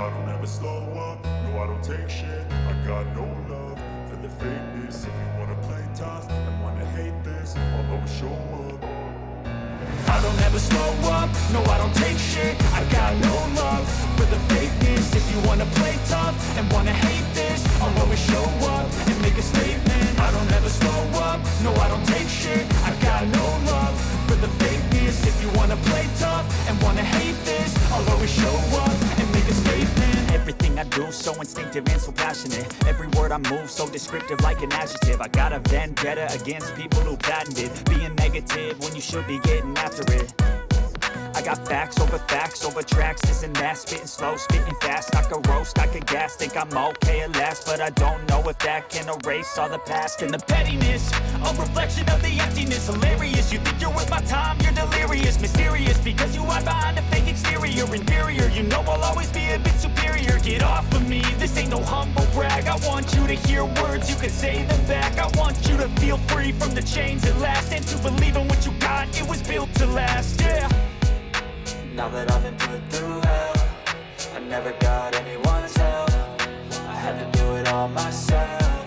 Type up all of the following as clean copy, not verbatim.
I don't ever slow up, no I don't take shit. I got no love for the fakeness. If you wanna play tough and wanna hate this, I'll always show up. I don't ever slow up, no I don't take shit. I got no love for the fakeness. If you wanna play tough and wanna hate this, I'll always show up and make a statement. I don't ever slow up, no I don't take shit. I got no love for the fakeness. If you wanna play tough and wanna hate this, I'll always show up and make a statement. Everything I do so instinctive and so passionate. Every word I move so descriptive like an adjective. I got a vendetta against people who patented being negative when you should be getting after it. I got facts over tracks, this and that. Spitting slow, spitting fast. I could roast, I could gas. Think I'm okay at last, but I don't know if that can erase all the past. And the pettiness, a reflection of the emptiness. Hilarious, you think you're worth my time, you're delirious. Mysterious, because you hide behind a fake exterior. Inferior, you know I'll always be a bit superior. Get off of me, this ain't no humble brag. I want you to hear words, you can say them back. I want you to feel free from the chains at last, and to believe in what you got, it was built to last, yeah. Now that I've been put through hell, I never got anyone's help. I had to do it all myself.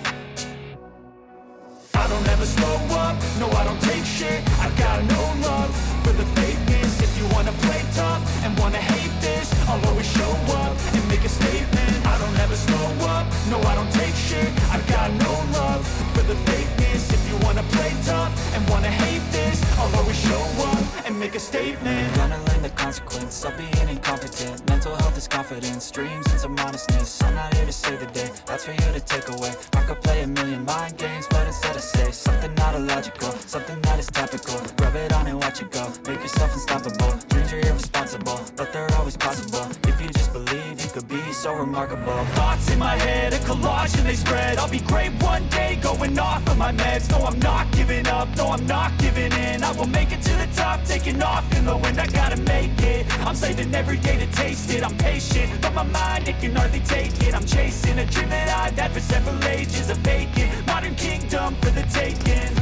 I don't ever slow up, no I don't take shit. I got no love for the fakeness. If you wanna play tough and wanna hate this, I'll always show up and make a statement. I don't ever slow up, no I don't take shit. I got no love for the fakeness. If you wanna play tough and wanna hate this, I'll always show up and make a statement. Gonna learn the consequence of being incompetent. Mental health is confidence, dreams and some honestness. I'm not here to save the day, that's for you to take away. I could play a million mind games, but instead I say something not illogical, something that is topical. Rub it on and watch it go, make yourself unstoppable. Dreams are irresponsible, but they're always possible. If you just believe, you could be so remarkable. Thoughts in my head, a collage and they spread. I'll be great one day, going off of my meds. No, I'm not giving up, no, I'm not giving in. I will make it to the top, taking off in the wind. I gotta make it, I'm saving every day to taste it. I'm patient, but my mind, it can hardly take it. I'm chasing a dream that I've had for several ages. A vacant, modern kingdom for the taking.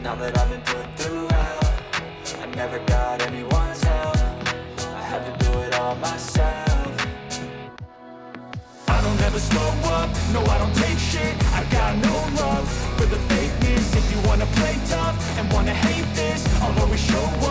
Now that I've been put through hell, I never got anyone's help. I had to do it all myself. I don't ever slow up, no I don't take shit. I got no love for the fakeness. If you wanna play tough and wanna hate this, I'll always show up